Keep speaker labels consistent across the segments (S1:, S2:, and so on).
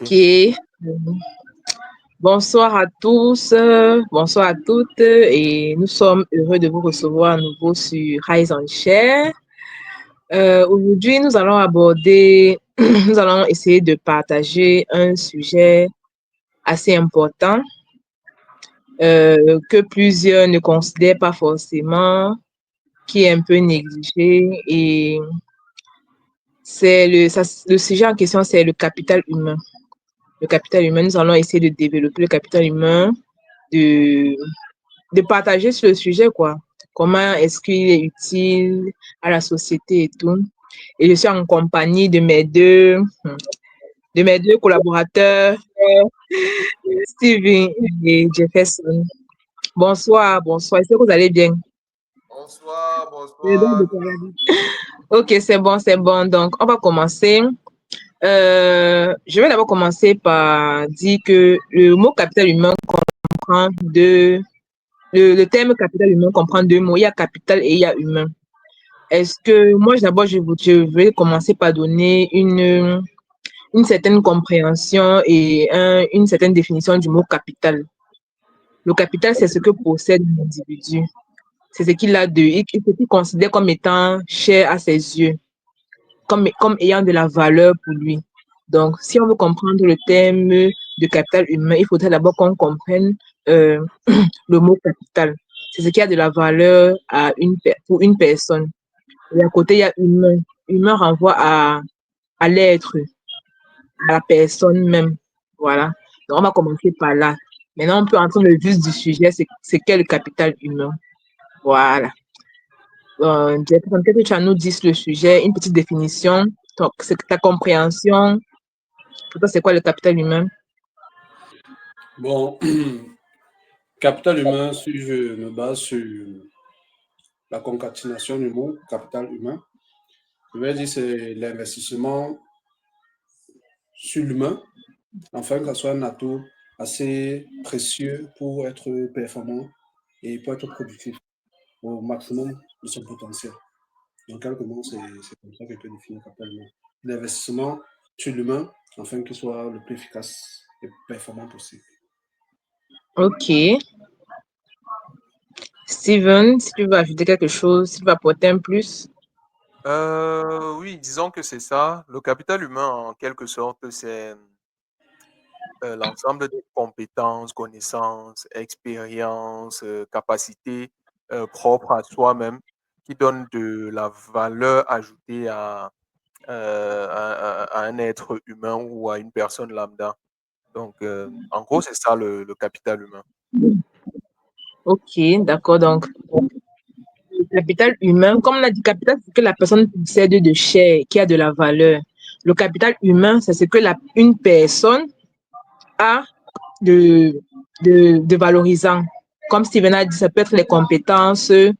S1: Ok.
S2: Bonsoir à tous, bonsoir à toutes, et nous sommes heureux de vous recevoir à nouveau sur Rise and Share. Aujourd'hui, nous allons aborder, nous allons essayer de partager un sujet assez important que plusieurs ne considèrent pas forcément, qui est un peu négligé, et le sujet en question, c'est le capital humain. Le capital humain, nous allons essayer de développer le capital humain, de partager sur le sujet, quoi. Comment est-ce qu'il est utile à la société et tout. Et je suis en compagnie de mes deux collaborateurs, Steven et Jefferson. Bonsoir, bonsoir. Est-ce que vous allez bien?
S1: Bonsoir, bonsoir.
S2: Ok, c'est bon, c'est bon. Donc, on va commencer. Je vais d'abord commencer par dire que le mot capital humain comprend deux. Le terme capital humain comprend deux mots. Il y a capital et il y a humain. Est-ce que moi, d'abord, je vais commencer par donner une certaine compréhension et une certaine définition du mot capital. Le capital, c'est ce que possède l'individu. C'est ce qu'il a ce qu'il considère comme étant cher à ses yeux, comme ayant de la valeur pour lui. Donc, si on veut comprendre le terme de capital humain, il faudrait d'abord qu'on comprenne euh, le mot capital. C'est ce qui a de la valeur pour une personne. Et à côté, il y a humain. Humain renvoie à l'être, à la personne même. Voilà. Donc, on va commencer par là. Maintenant, on peut entrer dans le vif du sujet, c'est quel le capital humain. Voilà. Jefferson, qu'est-ce que tu as à nous dire sur le sujet? Une petite définition. Donc, c'est ta compréhension. Pour toi, c'est quoi le capital humain?
S3: Bon, capital humain, si je me base sur la concaténation du mot capital humain, je vais dire c'est l'investissement sur l'humain, afin que ce soit un atout assez précieux pour être performant et pour être productif au maximum de son potentiel. Donc, quelques mots, c'est comme ça que je peux définir le capital humain. L'investissement sur l'humain, afin qu'il soit le plus efficace et performant possible.
S2: Ok. Steven, si tu veux ajouter quelque chose, si tu veux apporter un plus.
S1: Oui, disons que c'est ça. Le capital humain, en quelque sorte, c'est l'ensemble des compétences, connaissances, expériences, capacités propres à soi-même qui donnent de la valeur ajoutée à un être humain ou à une personne lambda. Donc, en gros, c'est ça le capital humain.
S2: Ok, d'accord. Donc, le capital humain, comme on a dit, capital, c'est ce que la personne possède de chair, qui a de la valeur. Le capital humain, c'est ce que une personne a de valorisant. Comme Steven a dit, ça peut être les compétences, ça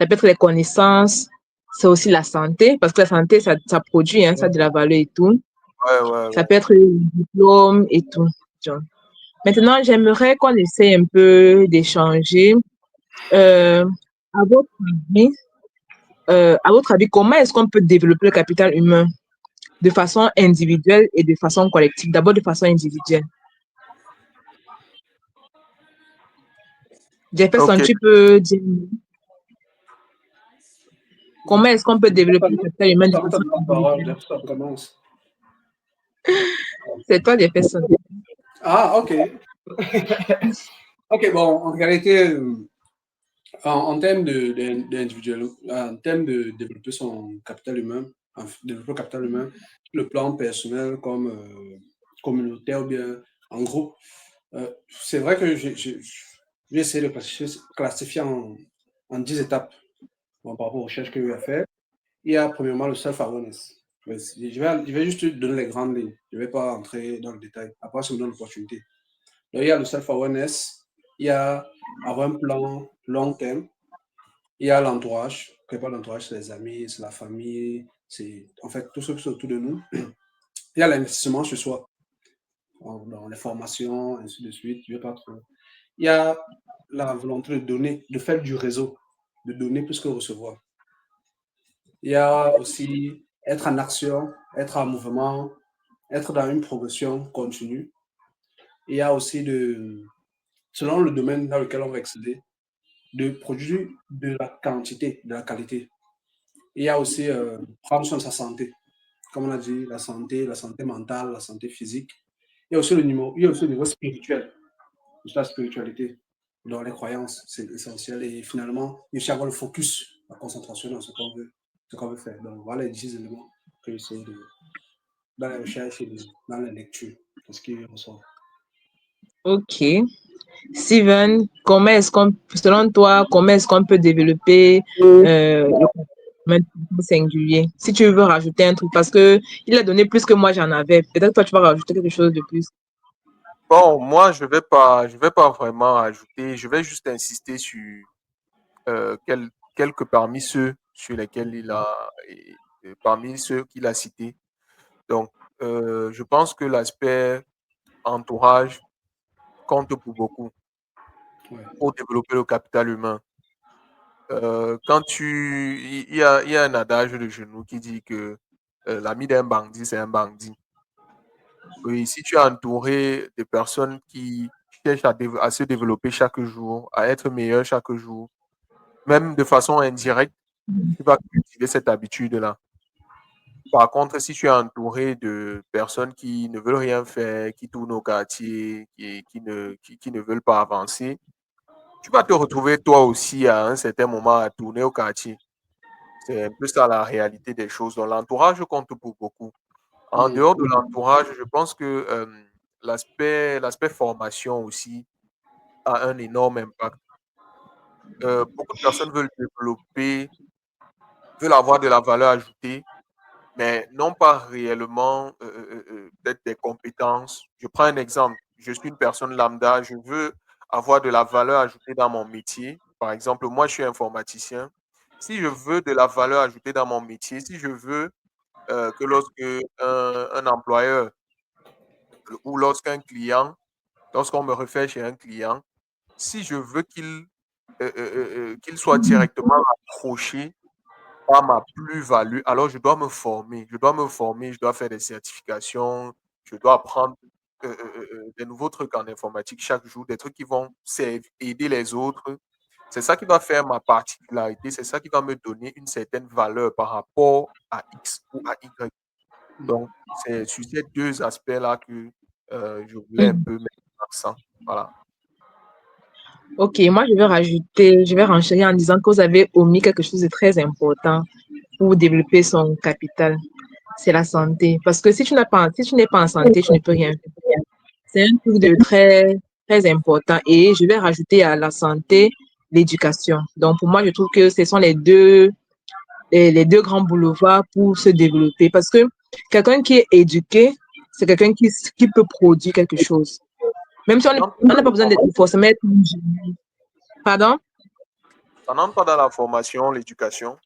S2: peut être les connaissances, c'est aussi la santé, parce que la santé, ça produit, hein, ça a de la valeur et tout. Ça
S1: Ouais.
S2: peut être le diplôme et tout. Maintenant, j'aimerais qu'on essaie un peu d'échanger. Euh, à votre avis, comment est-ce qu'on peut développer le capital humain de façon individuelle et de façon collective? D'abord, de façon individuelle. Jefferson,
S1: Ok.
S2: tu peux dire comment est-ce qu'on peut développer le capital humain de façon
S3: La parole,
S2: individuelle?
S3: ça commence.
S2: C'est toi, Jefferson.
S3: Ah, ok. Ok, bon, en réalité, en termes d'individuel, en termes de développer son capital humain, développer le capital humain, le plan personnel comme communautaire ou bien en groupe, c'est vrai que j'ai essayé de classifier en 10 étapes par rapport aux recherches que j'ai fait. Il y a premièrement le self-awareness. Je vais juste donner les grandes lignes. Je ne vais pas entrer dans le détail. Après, ça me donne l'opportunité. Donc, il y a le self-awareness, il y a avoir un plan long terme, il y a l'entourage. Préparer l'entourage, c'est les amis, c'est la famille, c'est en fait tout ce qui est autour de nous. Il y a l'investissement sur soi, dans les formations, ainsi de suite. Je vais pas trop. Il y a la volonté de donner, de faire du réseau, de donner plus que recevoir. Il y a aussi être en action, être en mouvement, être dans une progression continue. Il y a aussi selon le domaine dans lequel on va exceller, de produire de la quantité, de la qualité. Il y a aussi prendre soin de sa santé. Comme on a dit, la santé mentale, la santé physique. Il y a aussi le niveau spirituel, la spiritualité. Donc les croyances, c'est essentiel. Et finalement, il faut avoir le focus, la concentration dans ce qu'on veut faire. Donc voilà les 10 éléments que j'essaie dans la recherche et dans la lecture. Parce qu'il ressort.
S2: Ok. Steven, selon toi, comment est-ce qu'on peut développer le comportement singulier? Si tu veux rajouter un truc, parce que il a donné plus que moi j'en avais. Peut-être toi tu vas rajouter quelque chose de plus.
S1: Bon, moi, je vais pas vraiment ajouter. Je vais juste insister sur quelques parmi ceux sur lesquels parmi ceux qu'il a cités. Donc, je pense que l'aspect entourage compte pour beaucoup
S3: Ouais.
S1: pour développer le capital humain. Il y a un adage de genou qui dit que l'ami d'un bandit, c'est un bandit. Oui, si tu es entouré de personnes qui cherchent à se développer chaque jour, à être meilleur chaque jour, même de façon indirecte, tu vas cultiver cette habitude-là. Par contre, si tu es entouré de personnes qui ne veulent rien faire, qui tournent au quartier, qui ne veulent pas avancer, tu vas te retrouver toi aussi à un certain moment à tourner au quartier. C'est un peu ça la réalité des choses. Donc l'entourage compte pour beaucoup. En dehors de l'entourage, je pense que l'aspect formation aussi a un énorme impact. Beaucoup de personnes veulent développer, veulent avoir de la valeur ajoutée, mais n'ont pas réellement peut-être des compétences. Je prends un exemple. Je suis une personne lambda, je veux avoir de la valeur ajoutée dans mon métier. Par exemple, moi, je suis informaticien. Si je veux de la valeur ajoutée dans mon métier, si je veux que lorsque un employeur ou lorsqu'on me réfère chez un client, si je veux qu'il soit directement approché par ma plus-value, alors je dois me former. Je dois me former, je dois faire des certifications, je dois apprendre des nouveaux trucs en informatique chaque jour, des trucs qui vont aider les autres. C'est ça qui va faire ma particularité, c'est ça qui va me donner une certaine valeur par rapport à X ou à Y. Donc, c'est sur ces deux aspects-là que je voulais un
S2: Mhm.
S1: peu mettre l'accent. Voilà.
S2: Ok, moi je vais renchérir en disant que vous avez omis quelque chose de très important pour développer son capital, c'est la santé. Parce que si tu n'es pas en santé, tu ne peux rien faire. C'est un truc de très important. Et je vais rajouter à la santé l'éducation. Donc pour moi, je trouve que ce sont les deux grands boulevards pour se développer. Parce que quelqu'un qui est éduqué, c'est quelqu'un qui peut produire quelque chose. Même si
S1: Ça n'entre
S2: on n'a pas besoin de forcément être un génie. Pardon?
S1: ça n'entre pas dans la formation, l'éducation.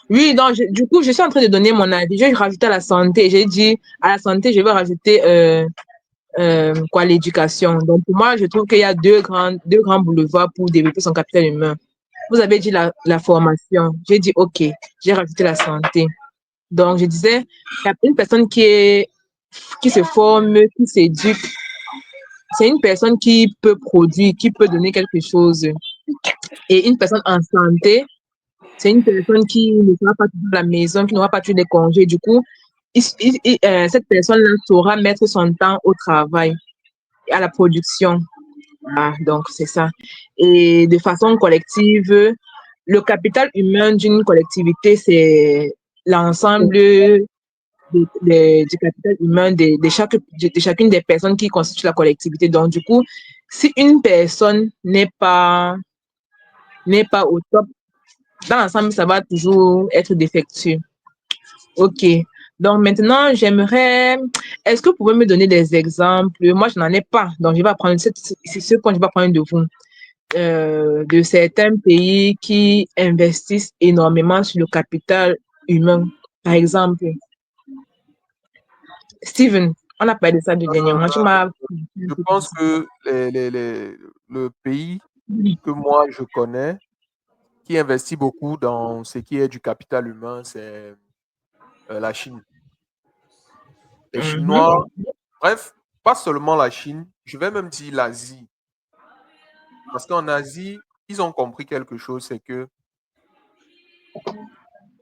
S2: Oui, donc du coup, je suis en train de donner mon avis. Je vais rajouter à la santé. J'ai dit à la santé, je vais rajouter quoi, l'éducation. Donc pour moi, je trouve qu'il y a deux grands boulevards pour développer son capital humain. Vous avez dit la formation. J'ai dit OK, j'ai rajouté la santé. Donc je disais, il y a une personne qui se forme, qui s'éduque. C'est une personne qui peut produire, qui peut donner quelque chose. Et une personne en santé, c'est une personne qui ne sera pas toujours à la maison, qui n'aura pas toujours des congés. Du coup, cette personne-là saura mettre son temps au travail, à la production. Ah, donc, c'est ça. Et de façon collective, le capital humain d'une collectivité, c'est l'ensemble du capital humain de chacune des personnes qui constituent la collectivité. Donc, du coup, si une personne n'est pas au top, dans l'ensemble, ça va toujours être défectueux. OK. Donc maintenant, est-ce que vous pouvez me donner des exemples? Moi, je n'en ai pas. Donc, je vais prendre, c'est ce point, je vais prendre de vous. De certains pays qui investissent énormément sur le capital humain. Par exemple, Steven, on a parlé de ça dernièrement. Tu m'as...
S1: Je pense que le pays que moi je connais, qui investit beaucoup dans ce qui est du capital humain, c'est la Chine. Les Chinois, bref, pas seulement la Chine, je vais même dire l'Asie. Parce qu'en Asie, ils ont compris quelque chose, c'est que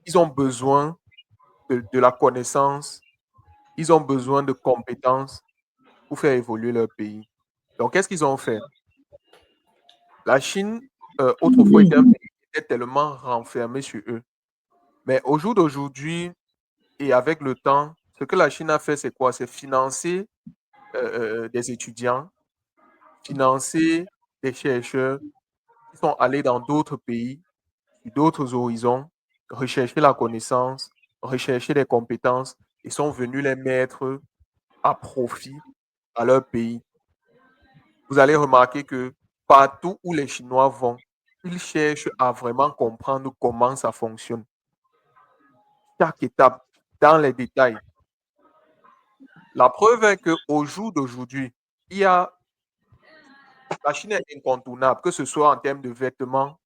S1: ils ont besoin de la connaissance, ils ont besoin de compétences pour faire évoluer leur pays. Donc, qu'est-ce qu'ils ont fait? La Chine, autrefois, était un pays qui était tellement renfermé sur eux. Mais au jour d'aujourd'hui, et avec le temps, ce que la Chine a fait, c'est quoi? C'est financer des étudiants, financer des chercheurs qui sont allés dans d'autres pays, sur d'autres horizons, rechercher la connaissance, rechercher les compétences et sont venus les mettre à profit à leur pays. Vous allez remarquer que partout où les Chinois vont, ils cherchent à vraiment comprendre comment ça fonctionne. Chaque étape, dans les détails. La preuve est qu'au jour d'aujourd'hui, la Chine est incontournable, que ce soit en termes de vêtements,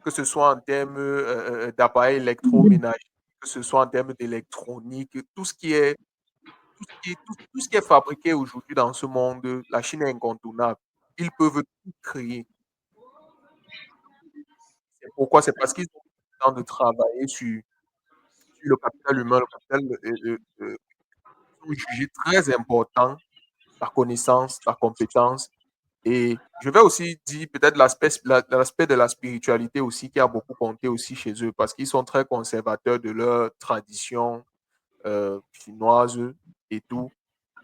S1: que ce soit en termes d'appareils électroménagers, que ce soit en termes d'électronique, tout ce qui est fabriqué aujourd'hui dans ce monde, la Chine est incontournable. Ils peuvent tout créer. C'est pourquoi? C'est parce qu'ils ont le temps de travailler sur le capital humain, le capital ils ont jugé très important, la connaissance, la compétence. Et je vais aussi dire peut-être l'aspect de la spiritualité aussi qui a beaucoup compté aussi chez eux parce qu'ils sont très conservateurs de leur tradition chinoise et tout.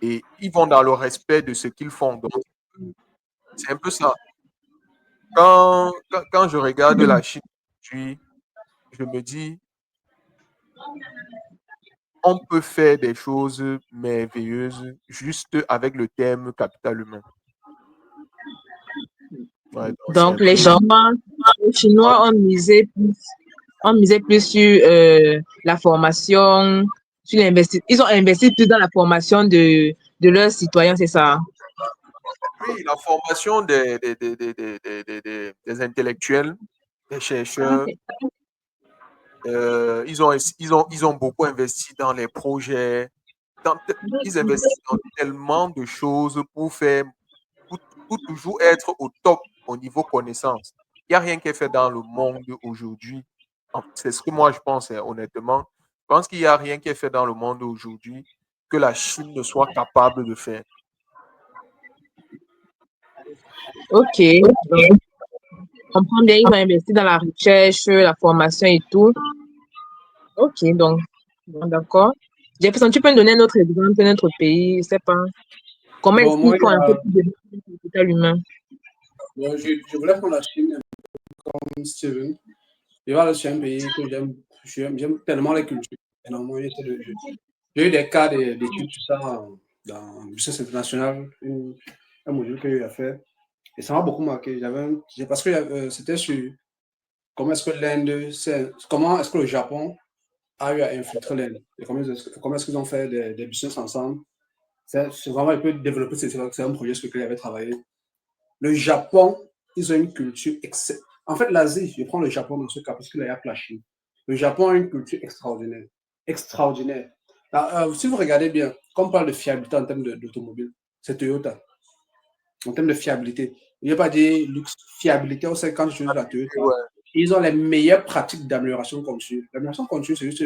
S1: Et ils vont dans le respect de ce qu'ils font. Donc, c'est un peu ça. Quand je regarde la Chine, je me dis, on peut faire des choses merveilleuses juste avec le terme capital humain. Ouais, donc c'est un
S2: Donc, les
S1: peu...
S2: Chinois ont misé plus sur la formation, sur ils ont investi plus dans la formation de leurs citoyens, c'est ça?
S1: Oui, la formation des intellectuels, des chercheurs, ils ont beaucoup investi dans les projets, ils investissent dans tellement de choses pour, pour toujours être au top au niveau connaissance. Il n'y a rien qui est fait dans le monde aujourd'hui. C'est ce que moi je pense, hein, honnêtement. Je pense qu'il n'y a rien qui est fait dans le monde aujourd'hui que la Chine ne soit capable de faire.
S2: Ok. Donc, on comprend bien, ils ont investi dans la recherche, la formation et tout. Ok, donc, bon, d'accord. Jefferson, tu peux me donner un autre exemple de notre pays, je sais pas. Comment est-ce
S3: Bon, moi,
S2: qu'ils font un peu plus de capital humain?
S3: je voulais prendre la Chine comme Steven. Je vois c'est un pays que j'aime tellement les cultures. Énormément, j'ai eu des cas d'études, tout ça, dans le business international, un module que j'ai fait. Et ça m'a beaucoup marqué. Parce que c'était sur comment est-ce que comment est-ce que le Japon a eu à infiltrer l'Inde. Et comment est-ce qu'ils ont fait des business ensemble. C'est vraiment un peu développé, c'est un projet sur lequel j'avais travaillé. Le Japon, ils ont une culture en fait, l'Asie, je prends le Japon dans ce cas parce qu'il y a la Chine. Le Japon a une culture extraordinaire. Extraordinaire. Alors, si vous regardez bien, quand on parle de fiabilité en termes d'automobile, c'est Toyota. En termes de fiabilité. Je ne vais pas dire luxe, fiabilité, on sait quand je suis la Toyota,
S1: Ouais.
S3: ils ont les meilleures pratiques d'amélioration continue. L'amélioration continue, c'est juste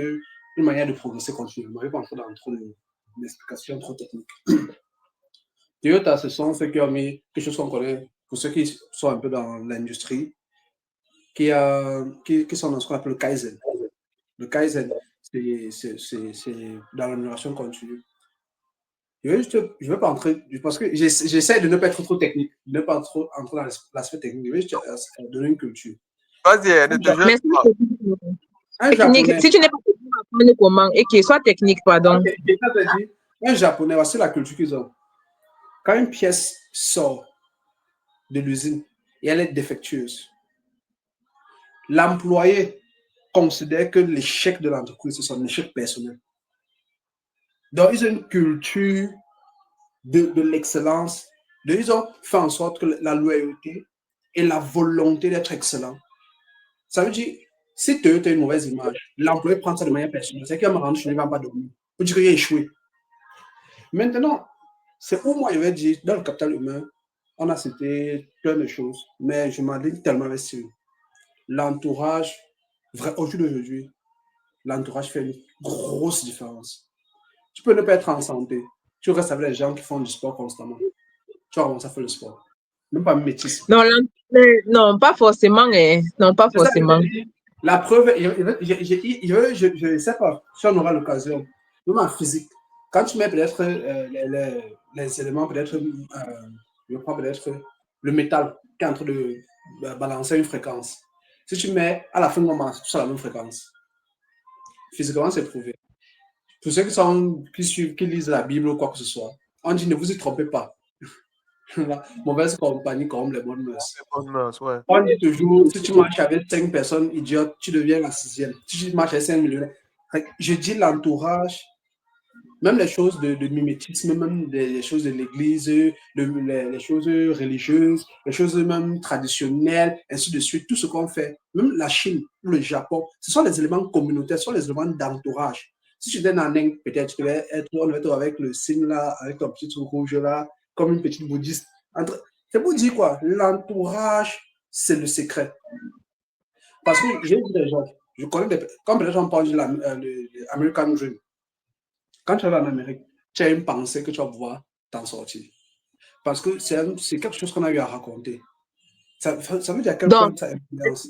S3: une manière de progresser continuellement. Je ne vais pas entrer dans trop d'explications trop techniques. Toyota, ce sont ceux qui ont mis quelque chose qu'on connaît, pour ceux qui sont un peu dans l'industrie, qui sont dans ce qu'on appelle le Kaizen. Le Kaizen, c'est dans l'amélioration continue. Je ne veux pas entrer, parce que j'essaie de ne pas être trop technique, de ne pas trop entrer dans l'aspect technique. Je vais juste donner une culture.
S1: Vas-y, ne te
S2: Mais
S1: jette pas.
S3: Un
S2: technique,
S3: japonais,
S2: si tu n'es pas technique, apprendre comment, et que soit technique, pardon.
S3: un japonais, voici la culture qu'ils ont. Quand une pièce sort de l'usine et elle est défectueuse, l'employé considère que l'échec de l'entreprise, c'est son échec personnel. Donc, ils ont une culture de l'excellence. Ils ont fait en sorte que la loyauté et la volonté d'être excellent. Ça veut dire, si tu as une mauvaise image, l'employé prend ça de manière personnelle. C'est qu'il va me rendre, je ne vais pas dormir. Faut dire qu'il a échoué. Maintenant, c'est où moi je vais dire, dans le capital humain, on a cité plein de choses, mais je m'aligne tellement avec ça. L'entourage, au jour d'aujourd'hui, l'entourage fait une grosse différence. Tu peux ne pas être en santé, tu restes avec les gens qui font du sport constamment. Tu vas commencer à faire le sport. Même pas métis.
S2: Non, non, pas forcément. Non, pas
S3: C'est ça que je
S2: forcément.
S3: te dis. La preuve, je ne sais pas si on aura l'occasion, même en physique, quand tu mets peut-être les éléments, peut-être, je prends peut-être le métal qui est en train de balancer une fréquence. Si tu mets à la fin du moment sur la même fréquence, physiquement, c'est prouvé. Pour ceux qui lisent la Bible ou quoi que ce soit, on dit ne vous y trompez pas. La mauvaise compagnie comme les bonnes mœurs.
S1: Bonne mœurs, ouais.
S3: On dit toujours, si tu marches avec 5 personnes idiotes, tu deviens la 6e. Si tu marches avec 5 millionnaires. Je dis l'entourage, même les choses de mimétisme, même les choses de l'église, les choses religieuses, les choses même traditionnelles, ainsi de suite, tout ce qu'on fait, même la Chine ou le Japon, ce sont les éléments communautaires, ce sont les éléments d'entourage. Si tu étais en Inde, peut-être tu devais être avec le signe là, avec ton petit truc rouge là, comme une petite bouddhiste. C'est pour dire quoi? L'entourage, c'est le secret. Parce que j'ai vu des gens, je connais des, comme les gens parlent de l'American Dream. Quand tu vas en Amérique, tu as une pensée que tu vas pouvoir t'en sortir. Parce que c'est quelque chose qu'on a eu à raconter. Ça veut dire à quel point
S2: Donc,
S3: ça influence.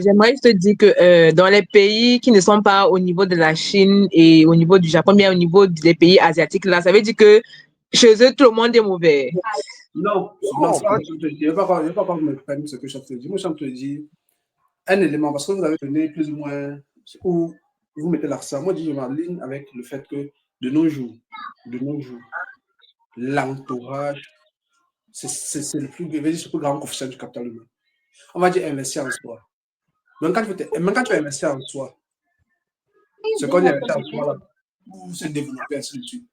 S2: j'aimerais juste te dire que dans les pays qui ne sont pas au niveau de la Chine et au niveau du Japon, mais au niveau des pays asiatiques, là, ça veut dire que chez eux, tout le monde est mauvais.
S3: Non, non, c'est pas ce que je te dis. Je ne vais pas me prendre ce que je te dis. Moi, je te dis un élément, parce que vous avez donné plus ou moins où vous mettez l'accent. Moi, je dis, je m'aligne avec le fait que de nos jours, l'entourage, c'est le plus grand coefficient du capital humain. On va dire investir en soi. Même quand tu vas investir en soi, ce qu'on dit investir en soi, là, pour se développer, ainsi de suite.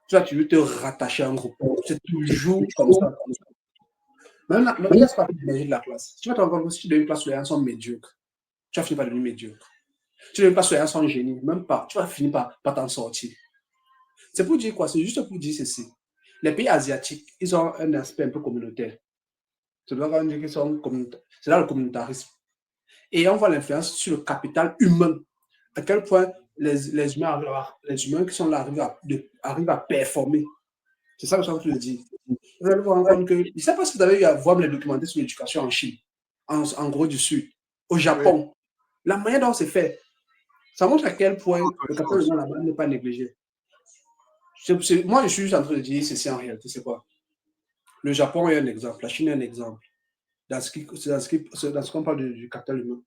S3: Tu veux te rattacher à un groupe. C'est toujours comme ça. Même là, c'est pas l'énergie de la classe. Tu vas te rendre compte que si tu donnes une place où les gens sont médiocres, tu vas finir par devenir médiocre. Tu donnes une place où les gens sont génies, même pas, tu vas finir par t'en sortir. C'est pour dire quoi? C'est juste pour dire ceci. Les pays asiatiques, ils ont un aspect un peu communautaire. C'est là qu'on dit qu'ils sont communautaires. C'est là le communautarisme. Et on voit l'influence sur le capital humain. À quel point les humains qui sont là arrivent à performer. C'est ça que je suis en train de dire. Vous allez vous rendre compte que, je ne sais pas si vous avez eu à voir les documentaires sur l'éducation en Chine, en Corée du Sud, au Japon. Oui. La manière dont c'est fait, ça montre à quel point le capital humain là-bas n'est pas négligé. Moi, je suis juste en train de dire ceci en réalité, c'est quoi? Le Japon est un exemple, la Chine est un exemple. Dans ce qu'on parle du capital humain,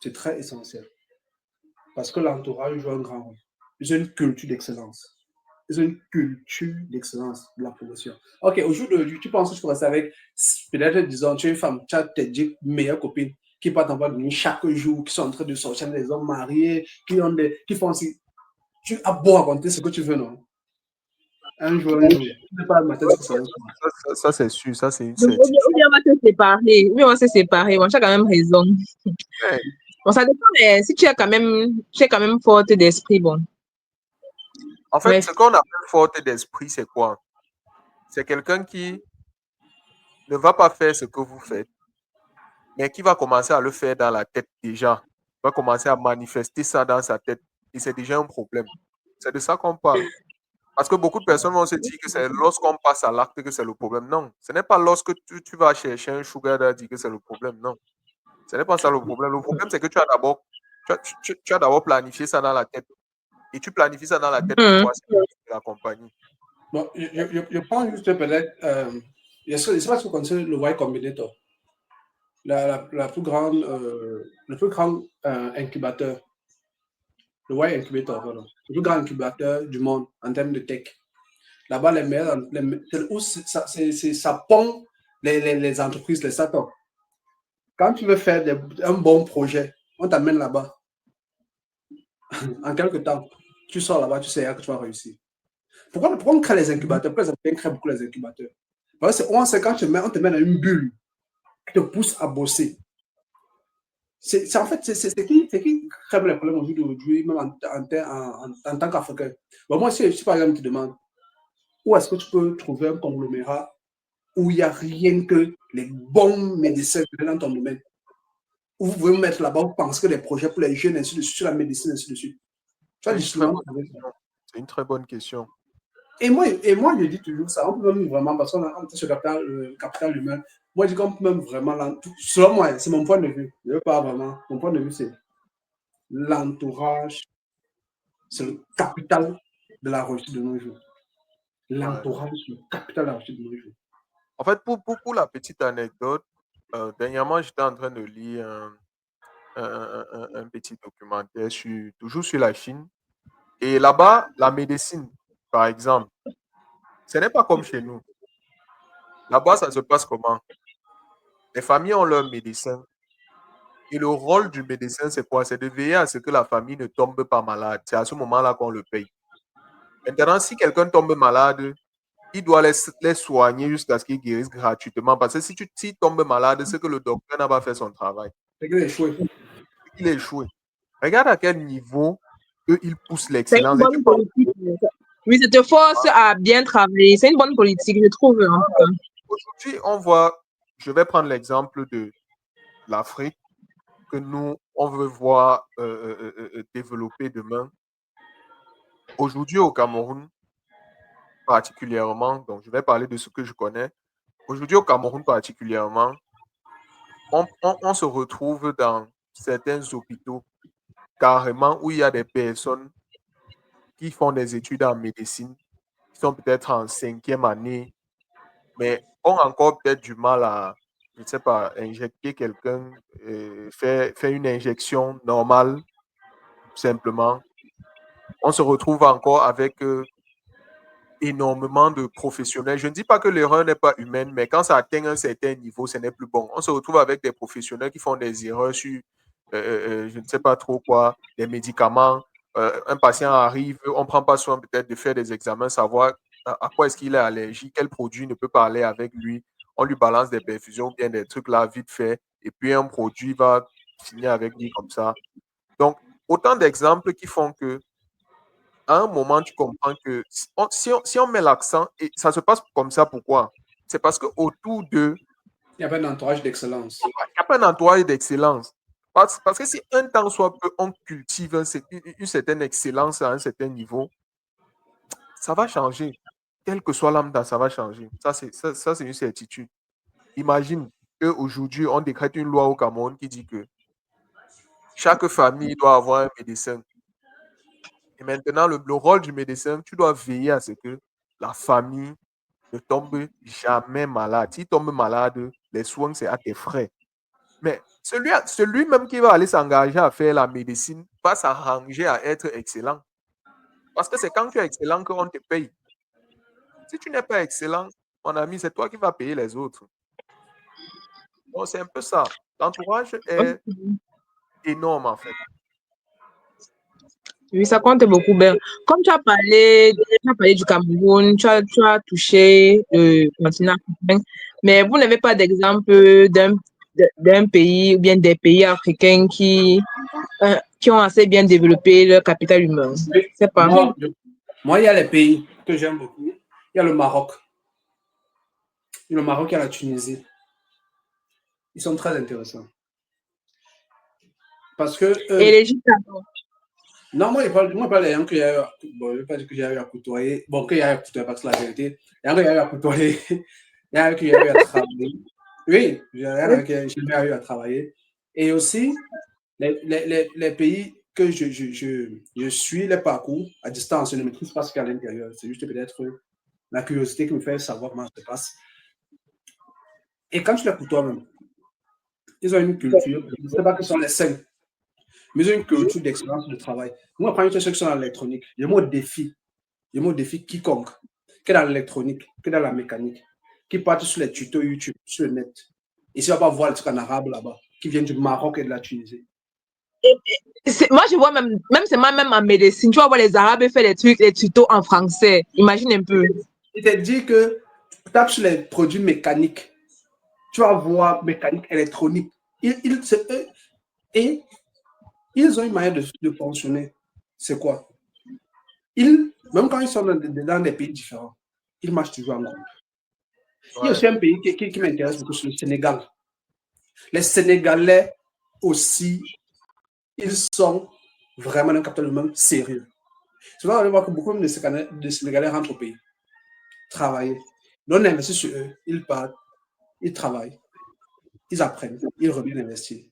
S3: c'est très essentiel. Parce que l'entourage joue un grand rôle. Ils ont une culture d'excellence. Ils ont une culture d'excellence de la progression. Ok, aujourd'hui, tu penses que je commence avec, peut-être, disons, tu es une femme, tu as tes 10 meilleures copines qui partent en boîte de nuit chaque jour, qui sont en train de sortir des hommes mariés, qui font aussi. Tu as beau raconter ce que tu veux, non? Un jour. Pas le matin,
S1: ça c'est sûr, ça c'est une
S2: certitude. Ou bien on va se séparer. Oui, on va se séparer. Bon, tu as quand même raison. Ouais. Bon, ça dépend, mais si tu es quand même forte d'esprit, bon.
S1: En fait, ce qu'on appelle forte d'esprit, c'est quoi? C'est quelqu'un qui ne va pas faire ce que vous faites, mais qui va commencer à le faire dans la tête déjà. Va commencer à manifester ça dans sa tête. Et c'est déjà un problème. C'est de ça qu'on parle. Parce que beaucoup de personnes vont se dire que c'est lorsqu'on passe à l'acte que c'est le problème. Non, ce n'est pas lorsque tu vas chercher un sugar daddy que c'est le problème. Non, ce n'est pas ça le problème. Le problème, c'est que tu as d'abord planifié ça dans la tête. Et tu planifies ça dans la tête pour la compagnie.
S3: Bon, je prends juste peut-être, je ne sais pas si vous connaissez le Y Combinator, le plus grand incubateur, le Y Incubator, pardon, le plus grand incubateur du monde en termes de tech. Là-bas, ça pond les entreprises, les startups. Quand tu veux faire un bon projet, on t'amène là-bas. En quelques temps, tu sors là-bas, tu sais que tu vas réussir. Pourquoi on crée les incubateurs? Pourquoi les Américains créent beaucoup les incubateurs? Parce que quand on te met dans une bulle qui te pousse à bosser. C'est en fait, c'est qui crée les problèmes aujourd'hui, même en tant qu'Africain. Bon, moi, si par exemple, tu demandes, Où est-ce que tu peux trouver un conglomérat où il n'y a rien que les bons médecins dans ton domaine? Où vous pouvez me mettre là-bas, vous pensez que les projets pour les jeunes, ainsi de suite, sur la médecine, ainsi de suite. Tu vas difficilement trouver ça.
S1: C'est une très bonne question.
S3: Et moi, je dis toujours ça. On peut même vraiment, parce qu'on a sur le capital humain, moi, je dis qu'on peut même vraiment, selon moi, c'est mon point de vue. Je ne veux pas vraiment. Mon point de vue, c'est l'entourage, c'est le capital de la réussite de nos jours. L'entourage, c'est le capital de la réussite de nos jours.
S1: En fait, pour la petite anecdote, dernièrement, j'étais en train de lire un petit documentaire toujours sur la Chine. Et là-bas, la médecine, par exemple, ce n'est pas comme chez nous. Là-bas, ça se passe comment? Les familles ont leur médecin. Et le rôle du médecin, c'est quoi? C'est de veiller à ce que la famille ne tombe pas malade. C'est à ce moment-là qu'on le paye. Maintenant, si quelqu'un tombe malade, il doit les soigner jusqu'à ce qu'ils guérissent gratuitement. Parce que si tombe malade, c'est que le docteur n'a pas fait son travail.
S3: C'est qu'il a échoué.
S1: Il a échoué. Regarde à quel niveau il pousse
S2: C'est
S1: l'excellence.
S2: une bonne politique. Oui, ça te force à bien travailler. C'est une bonne politique, je trouve. En tout cas.
S1: Aujourd'hui, on voit, je vais prendre l'exemple de l'Afrique que nous, on veut voir développer demain. Aujourd'hui, au Cameroun, particulièrement, donc je vais parler de ce que je connais. Aujourd'hui, au Cameroun, particulièrement, on se retrouve dans certains hôpitaux carrément où il y a des personnes qui font des études en médecine, qui sont peut-être en 5e année, mais ont encore peut-être du mal à, je ne sais pas, injecter quelqu'un, faire une injection normale, simplement. On se retrouve encore avec énormément de professionnels. Je ne dis pas que l'erreur n'est pas humaine, mais quand ça atteint un certain niveau, ce n'est plus bon. On se retrouve avec des professionnels qui font des erreurs sur, je ne sais pas trop quoi, des médicaments. Un patient arrive, on ne prend pas soin peut-être de faire des examens, savoir à quoi est-ce qu'il est allergique, quel produit ne peut pas aller avec lui. On lui balance des perfusions, bien des trucs là, vite fait, et puis un produit va finir avec lui comme ça. Donc, autant d'exemples qui font que à un moment, tu comprends que si on met l'accent, et ça se passe comme ça, pourquoi? C'est parce qu'autour d'eux,
S3: Il n'y a pas un entourage d'excellence.
S1: il n'y a pas un entourage d'excellence. Parce que si un temps soit peu, on cultive une certaine excellence à un certain niveau, ça va changer. Quel que soit l'âme, ça va changer. Ça, c'est une certitude. Imagine qu'aujourd'hui, on décrète une loi au Cameroun qui dit que chaque famille doit avoir un médecin. Et maintenant, le rôle du médecin, tu dois veiller à ce que la famille ne tombe jamais malade. S'il tombe malade, les soins, c'est à tes frais. Mais celui même qui va aller s'engager à faire la médecine va s'arranger à être excellent. Parce que c'est quand tu es excellent qu'on te paye. Si tu n'es pas excellent, mon ami, c'est toi qui vas payer les autres. Donc, c'est un peu ça. L'entourage est énorme, en fait.
S2: Oui, ça compte beaucoup. Ben, comme tu as parlé du Cameroun, tu as touché le continent africain, mais vous n'avez pas d'exemple d'un pays ou bien des pays africains qui ont assez bien développé leur capital humain. C'est pas.
S3: Moi, il y a les pays que j'aime beaucoup. Il y a le Maroc. Le Maroc et la Tunisie. Ils sont très intéressants. Parce que.
S2: Et l'Égypte,
S3: non, moi, je parle des gens que j'ai eu. Bon, je ne vais pas dire que j'ai eu à côtoyer. Bon, que j'ai eu à côtoyer, parce que c'est la vérité. Il y en a qui j'ai eu à côtoyer. Il y en a qui j'ai eu à travailler. Oui, il y en a qui j'ai eu à travailler. Et aussi, les pays que je suis, les parcours à distance, je ne maîtrise pas ce qu'il y a à l'intérieur. C'est juste peut-être la curiosité qui me fait savoir comment ça se passe. Et quand tu les côtoies même, ils ont une culture, je ne sais pas que ce sont les saints, mais ils ont une culture d'excellence de travail. Moi, quand je sais que sont dans l'électronique, je me défie quiconque, qui est dans l'électronique, qui est dans la mécanique, qui part sur les tutos YouTube, sur le net. Et si on va pas voir les trucs en arabe là-bas, qui viennent du Maroc et de la Tunisie.
S2: Moi, je vois même c'est moi même en médecine, tu vas voir les Arabes faire les tutos en français. Imagine un peu.
S3: Il te dit que tu tapes sur les produits mécaniques, tu vas voir mécanique électronique. Et ils ont une manière de fonctionner. C'est quoi? Même quand ils sont dans des pays différents, il marche toujours en groupe. Il y a
S1: Ouais.
S3: aussi un pays qui m'intéresse beaucoup, c'est le Sénégal. Les Sénégalais aussi, ils sont vraiment un capital humain sérieux. C'est là qu'on voit que beaucoup de Sénégalais rentrent au pays, travailler. On investit sur eux, ils partent, ils travaillent, ils apprennent, ils reviennent investir.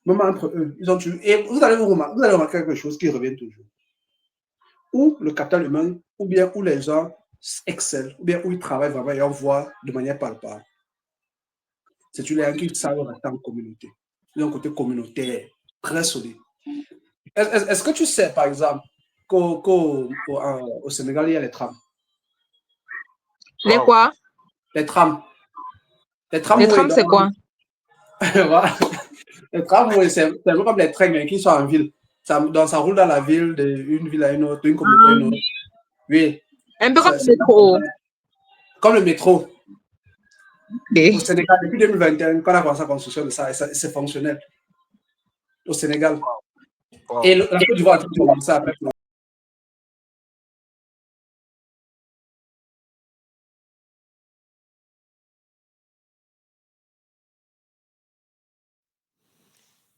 S3: Même entre eux, ils ont toujours. Et vous allez remarquer quelque chose qui revient toujours. Ou le capital humain, ou bien où les gens excellent, ou bien où ils travaillent vraiment et on voit de manière palpable. C'est toujours les gens qui savent rester en communauté. Ils ont un côté communautaire très solide. Est-ce que tu sais, par exemple, qu'au Sénégal, il y a les trams?
S2: Les
S1: Wow.
S2: quoi?
S3: Les trams. Les
S2: Les
S3: tramways,
S2: trams, c'est quoi?
S3: voilà. Les tramways, c'est un peu comme les trains mais qui sont en ville. Donc, ça roule dans la ville, d'une ville à une autre, d'une communauté à une autre. Oui,
S2: Un peu comme le
S3: c'est
S2: métro.
S3: comme le métro. Au
S2: Ok.
S3: Sénégal, depuis 2021, quand on a commencé la construction de ça, c'est fonctionnel. Au Sénégal.
S1: Wow.
S3: Et la Côte d'Ivoire a commencé après.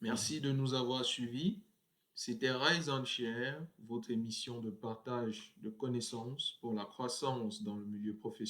S4: Merci de nous avoir suivis. C'était Rise and Share, votre émission de partage de connaissances pour la croissance dans le milieu professionnel.